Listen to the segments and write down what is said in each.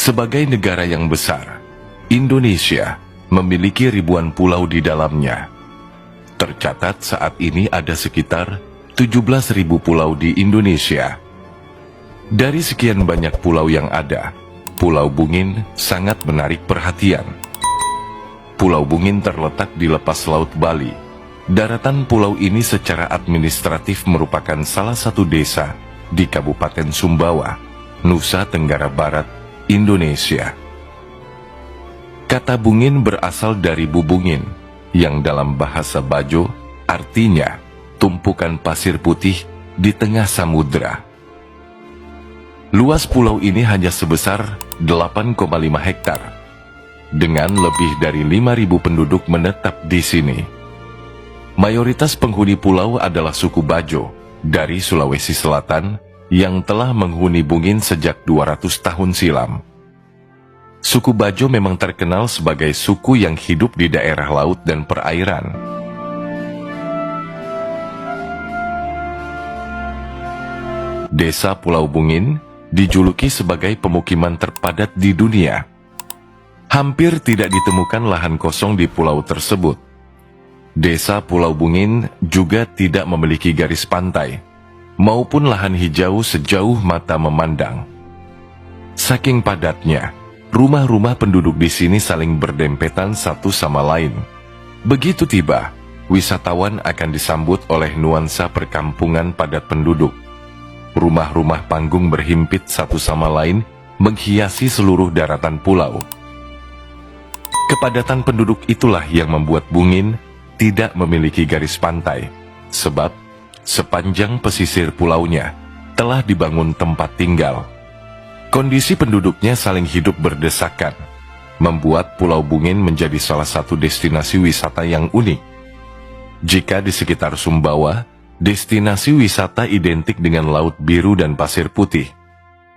Sebagai negara yang besar, Indonesia memiliki ribuan pulau di dalamnya. Tercatat saat ini ada sekitar 17.000 pulau di Indonesia. Dari sekian banyak pulau yang ada, Pulau Bungin sangat menarik perhatian. Pulau Bungin terletak di lepas laut Bali. Daratan pulau ini secara administratif merupakan salah satu desa di Kabupaten Sumbawa, Nusa Tenggara Barat, Indonesia. Kata Bungin berasal dari bubungin, yang dalam bahasa Bajo artinya tumpukan pasir putih di tengah samudra. Luas pulau ini hanya sebesar 8,5 hektar, dengan lebih dari 5.000 penduduk menetap di sini. Mayoritas penghuni pulau adalah suku Bajo dari Sulawesi Selatan yang telah menghuni Bungin sejak 200 tahun silam. Suku Bajo memang terkenal sebagai suku yang hidup di daerah laut dan perairan. Desa Pulau Bungin dijuluki sebagai pemukiman terpadat di dunia. Hampir tidak ditemukan lahan kosong di pulau tersebut. Desa Pulau Bungin juga tidak memiliki garis pantai, maupun lahan hijau sejauh mata memandang. Saking padatnya, rumah-rumah penduduk di sini saling berdempetan satu sama lain. Begitu tiba, wisatawan akan disambut oleh nuansa perkampungan padat penduduk. Rumah-rumah panggung berhimpit satu sama lain, menghiasi seluruh daratan pulau. Kepadatan penduduk itulah yang membuat Bungin tidak memiliki garis pantai, sebab sepanjang pesisir pulaunya telah dibangun tempat tinggal. Kondisi penduduknya saling hidup berdesakan, membuat Pulau Bungin menjadi salah satu destinasi wisata yang unik. Jika di sekitar Sumbawa, destinasi wisata identik dengan laut biru dan pasir putih,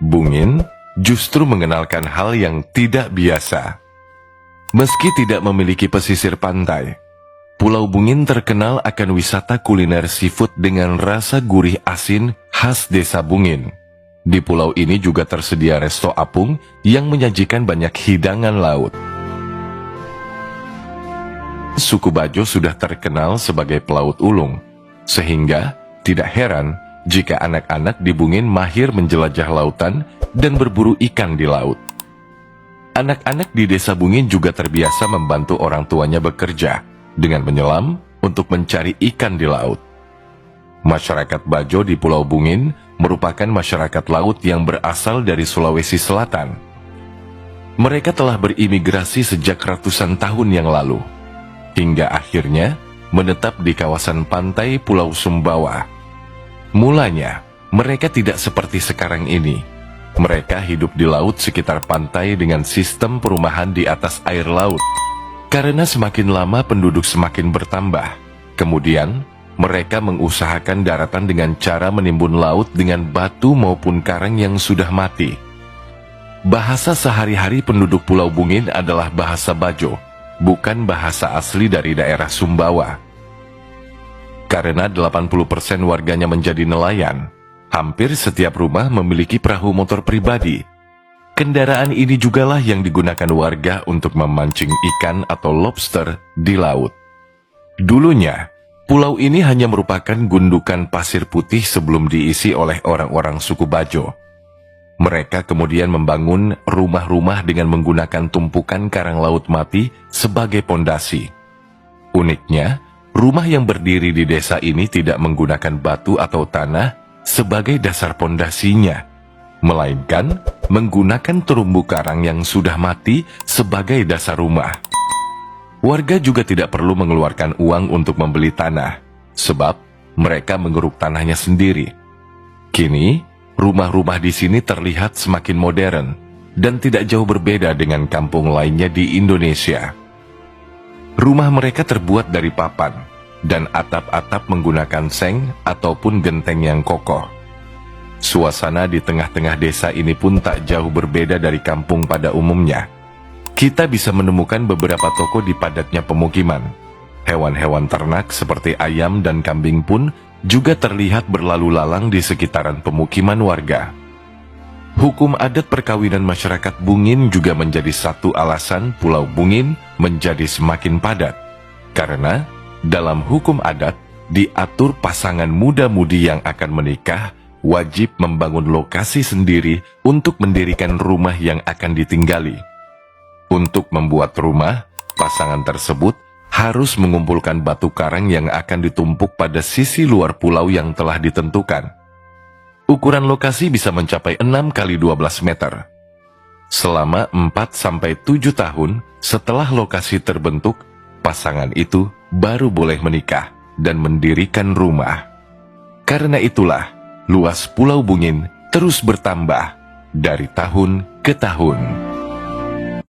Bungin justru mengenalkan hal yang tidak biasa. Meski tidak memiliki pesisir pantai, Pulau Bungin terkenal akan wisata kuliner seafood dengan rasa gurih asin khas desa Bungin. Di pulau ini juga tersedia resto apung yang menyajikan banyak hidangan laut. Suku Bajo sudah terkenal sebagai pelaut ulung, sehingga tidak heran jika anak-anak di Bungin mahir menjelajah lautan dan berburu ikan di laut. Anak-anak di desa Bungin juga terbiasa membantu orang tuanya bekerja dengan menyelam untuk mencari ikan di laut. Masyarakat Bajo di Pulau Bungin merupakan masyarakat laut yang berasal dari Sulawesi Selatan. Mereka telah berimigrasi sejak ratusan tahun yang lalu, hingga akhirnya menetap di kawasan pantai Pulau Sumbawa. Mulanya, mereka tidak seperti sekarang ini. Mereka hidup di laut sekitar pantai dengan sistem perumahan di atas air laut. Karena semakin lama penduduk semakin bertambah, kemudian mereka mengusahakan daratan dengan cara menimbun laut dengan batu maupun karang yang sudah mati. Bahasa sehari-hari penduduk Pulau Bungin adalah bahasa Bajo, bukan bahasa asli dari daerah Sumbawa. Karena 80% warganya menjadi nelayan, hampir setiap rumah memiliki perahu motor pribadi. Kendaraan ini jugalah yang digunakan warga untuk memancing ikan atau lobster di laut. Dulunya, pulau ini hanya merupakan gundukan pasir putih sebelum diisi oleh orang-orang suku Bajo. Mereka kemudian membangun rumah-rumah dengan menggunakan tumpukan karang laut mati sebagai pondasi. Uniknya, rumah yang berdiri di desa ini tidak menggunakan batu atau tanah sebagai dasar pondasinya, melainkan menggunakan terumbu karang yang sudah mati sebagai dasar rumah. Warga juga tidak perlu mengeluarkan uang untuk membeli tanah, sebab mereka menggeruk tanahnya sendiri. Kini, rumah-rumah di sini terlihat semakin modern dan tidak jauh berbeda dengan kampung lainnya di Indonesia. Rumah mereka terbuat dari papan, dan atap-atap menggunakan seng ataupun genteng yang kokoh. Suasana di tengah-tengah desa ini pun tak jauh berbeda dari kampung pada umumnya. Kita bisa menemukan beberapa toko di padatnya pemukiman. Hewan-hewan ternak seperti ayam dan kambing pun juga terlihat berlalu lalang di sekitaran pemukiman warga. Hukum adat perkawinan masyarakat Bungin juga menjadi satu alasan Pulau Bungin menjadi semakin padat. Karena dalam hukum adat diatur pasangan muda-mudi yang akan menikah wajib membangun lokasi sendiri untuk mendirikan rumah yang akan ditinggali. Untuk membuat rumah, pasangan tersebut harus mengumpulkan batu karang yang akan ditumpuk pada sisi luar pulau yang telah ditentukan. Ukuran lokasi bisa mencapai 6 kali 12 meter. Selama 4-7 tahun setelah lokasi terbentuk, pasangan itu baru boleh menikah dan mendirikan rumah. Karena itulah, luas Pulau Bungin terus bertambah dari tahun ke tahun.